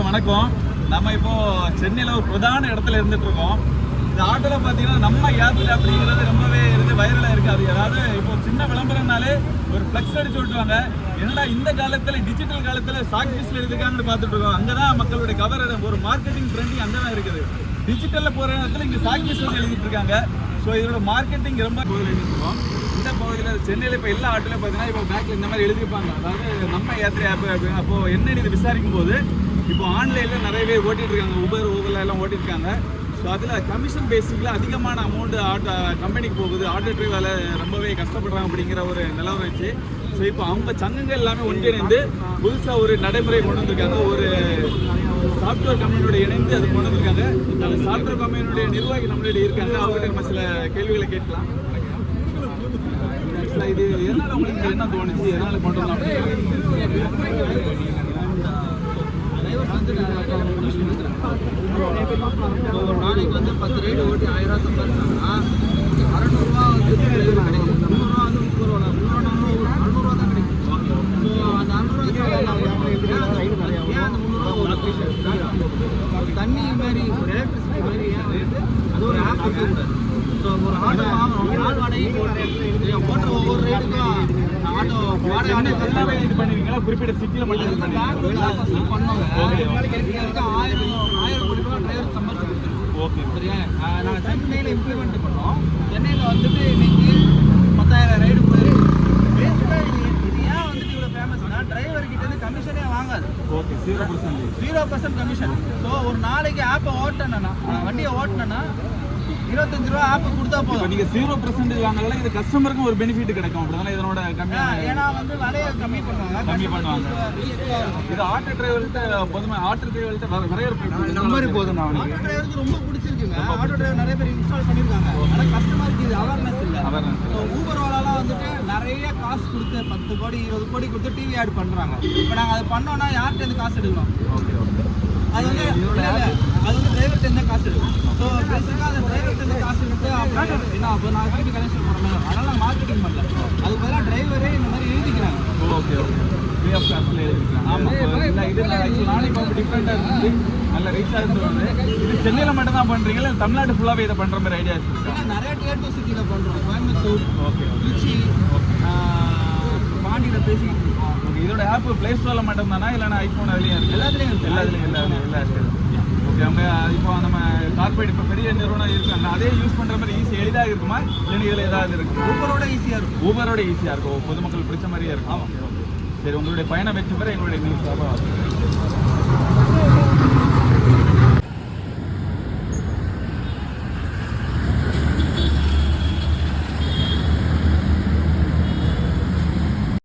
வணக்கம். நம்ம இப்போ சென்னையில் ஒரு பிரதான இடத்துல இருந்துட்டு இருக்கோம். இந்த ஆட்டோவில் பார்த்தீங்கன்னா நம்ம யாத்திரை அப்படிங்கிறது ரொம்பவே வைரலாக இருக்காது. அதாவது இப்போ சின்ன விளம்பரம்னாலே ஒரு ஃப்ளெக்ஸ் அடிச்சு விட்டுவாங்க. என்னடா இந்த காலத்தில் டிஜிட்டல் காலத்தில் சாக் பீஸில் இருக்காங்கன்னு பார்த்துட்டு இருக்கோம். அங்கே தான் மக்களுடைய கவர் ஒரு மார்க்கெட்டிங் ட்ரெண்டிங் அங்கே தான் இருக்குது. டிஜிட்டலில் போகிற இடத்துல இங்கே சாக் பீஸ் வந்து எழுதிட்டு இருக்காங்க. ஸோ இதோட மார்க்கெட்டிங் ரொம்ப எழுதிட்டுருக்கோம். இந்த பகுதியில் சென்னையில் இப்போ எல்லா ஆட்டோலையும் பார்த்தீங்கன்னா இப்போ பேக்கில் இந்த மாதிரி எழுதியிருப்பாங்க. அதாவது நம்ம யாத்திரை ஆப் அப்படின்னு. அப்போது என்னன்னு இது விசாரிக்கும் போது இப்போ ஆன்லைனில் நிறைய பேர் ஓட்டிகிட்டு இருக்காங்க. ஊபர் எல்லாம் ஓட்டிட்டு இருக்காங்க. ஸோ அதில் கமிஷன் பேசிக்கில் அதிகமான அமௌண்ட்டு ஆட்டோ கம்பெனிக்கு போகுது. ஆட்டோ டிரைவரில் ரொம்பவே கஷ்டப்படுறாங்க அப்படிங்கிற ஒரு நிலவரம் வச்சு ஸோ இப்போ அவங்க சங்கங்கள் எல்லாமே ஒன்றிணைந்து புதுசாக ஒரு நடைமுறை கொண்டு வந்திருக்காங்க. ஒரு சாஃப்ட்வேர் கம்பெனியோட இணைந்து அது கொண்டு வந்திருக்காங்க. அந்த சாஃப்ட்வேர் கம்பெனியுடைய நிர்வாகி நம்மளுடைய இருக்காங்க. அவங்ககிட்ட நம்ம சில கேள்விகளை கேட்கலாம். இது எதனால் உங்களுக்கு என்ன தோணுச்சு, எதனால் கொண்டு வரலாம்? ஒரு நாளைக்கு வந்து 10 ரைடு ஓட்டி 1000 ரூபா சம்பாதிச்சாங்கன்னா 600 ரூபா வந்து கிடைக்கும். 300 ரூபா வந்து 30 ரூபா 600 ரூபா தான் கிடைக்கும். ஸோ அந்த 600 ரூபா ஏன் அந்த 300 ரூபா ஒரு தண்ணி மாதிரி ஒரு எலக்ட்ரிசிட்டி மாதிரி ஏன் ரேட்டு அது ஒரு ஆப் இருக்கக்கூடாது. ஸோ ஒரு ஆட்டோ வாங்கணும், நாள் வாடகை ஓட்டுற ஒவ்வொரு ரைடுக்கும் ஆட்டோ வாடகை எல்லாமே இது பண்ணுவீங்களா? குறிப்பிட்ட சிட்டியில் மட்டும் இது பெங்களூர் பண்ணுவாங்க. 1000 கோடி ரூபா டிரைவர் சம்பாதிச்சு கொடுத்துருக்கோம். ஓகே, சரியா? நாங்கள் சென்னையில் இம்ப்ளிமெண்ட் பண்ணோம். சென்னையில் வந்துட்டு இன்னைக்கு 10,000 ரைடு போயிருக்கு. பேசிக்காக இது ஏன் வந்துட்டு இவ்வளோ ஃபேமஸ்னா டிரைவர்கிட்ட இருந்து கமிஷனே வாங்காது. Okay, 0% commission. ஸோ ஒரு நாளைக்கு ஆப்பை ஓட்டினேன்னா வண்டியை ஓட்டினேன்னா 25 ரூபா ஆப்பு கொடுத்தா போதும். நீங்க 0% வாங்கல, இது கஸ்டமருக்கும் ஒரு பெனிஃபிட் கிடைக்கும். அப்படிதானே இதனோட கம்மியா? ஏன்னா வந்து விலையை கம்மி பண்ணுவாங்க. இது ஆட்டோ டிரைவர்கிட்ட பொதுமை ஆட்டோ டிரைவர்கிட்ட நிறைய நம்பர் போதும். ஆட்டோ டிரைவருக்கு ரொம்ப பிடிச்சிருக்குங்க. ஆட்டோ டிரைவர் நிறைய பேர் இன்ஸ்டால் பண்ணியிருக்காங்க. ஆனால் கஸ்டமருக்கு இது அவேர்னஸ் இல்லை. ஸோ ஊபர் ஓலாலாம் வந்துட்டு நிறைய காசு கொடுத்து 10 கோடி 20 கோடி கொடுத்து டிவி ஆட் பண்ணுறாங்க. இப்போ நாங்கள் அது பண்ணோன்னா யார்கிட்ட இருந்து காசு எடுக்கணும்? அது வந்து டிரைவர்கிட்ட இருந்தால் காசு எடுக்கும். ஸோ பேசிக்காக அந்த டிரைவர்கிட்ட இருந்து காசு எடுத்து அப்புறம் என்ன அப்போ நான் திருப்பி கனெக்ஷன் போடுறேன். அதனால் நான் மார்க்கெட்டிங் பண்ணல. அதுக்கு பதிலாக டிரைவரே இந்த மாதிரி எழுதிக்கிறாங்க. ஓகே ஓகே, ஃப்ரீ ஆஃப் காஸ்ட்ல எழுதிக்கிறாங்க. ஆமாம், இல்லை இது நாளைக்கு இப்போ டிஃப்ரெண்ட்டாக இருந்துச்சு, நல்ல ரீச்சாக இருந்து. இது சென்னையில் மட்டும் தான் பண்ணுறீங்களா? தமிழ்நாடு ஃபுல்லாகவே இதை பண்ணுற மாதிரி ஐடியா இருக்கா? நிறைய Tier 2 சிட்டியில் பண்ணுறோம். கோயம்புத்தூர், ஓகே, திருச்சி, பாண்டியில் பேசிக்கிட்டு இருக்கோம். ஓகே, இதோட ஆப் ப்ளே ஸ்டோரில் மட்டும் தானா இல்லைனா ஐஃபோன் அதுலேயும் இருக்குது? எல்லாத்துலேயும் எல்லாம் இருக்குது. ஓகே, அவங்க இப்போ நம்ம கார்பரேட் இப்போ பெரிய நிறுவனம் இருக்காங்க, அதே யூஸ் பண்ணுற மாதிரி ஈஸி எளிதாக இருக்குமா இல்லை இதில் ஏதாவது இருக்குது? ஊபரோட ஈஸியாக இருக்கும். ஊபரோட ஈஸியாக இருக்கும், பொதுமக்கள் பிடிச்ச மாதிரியே இருக்கும். சரி, உங்களுடைய பயணம் வெற்றி பெற எங்களுடைய நியூஸ்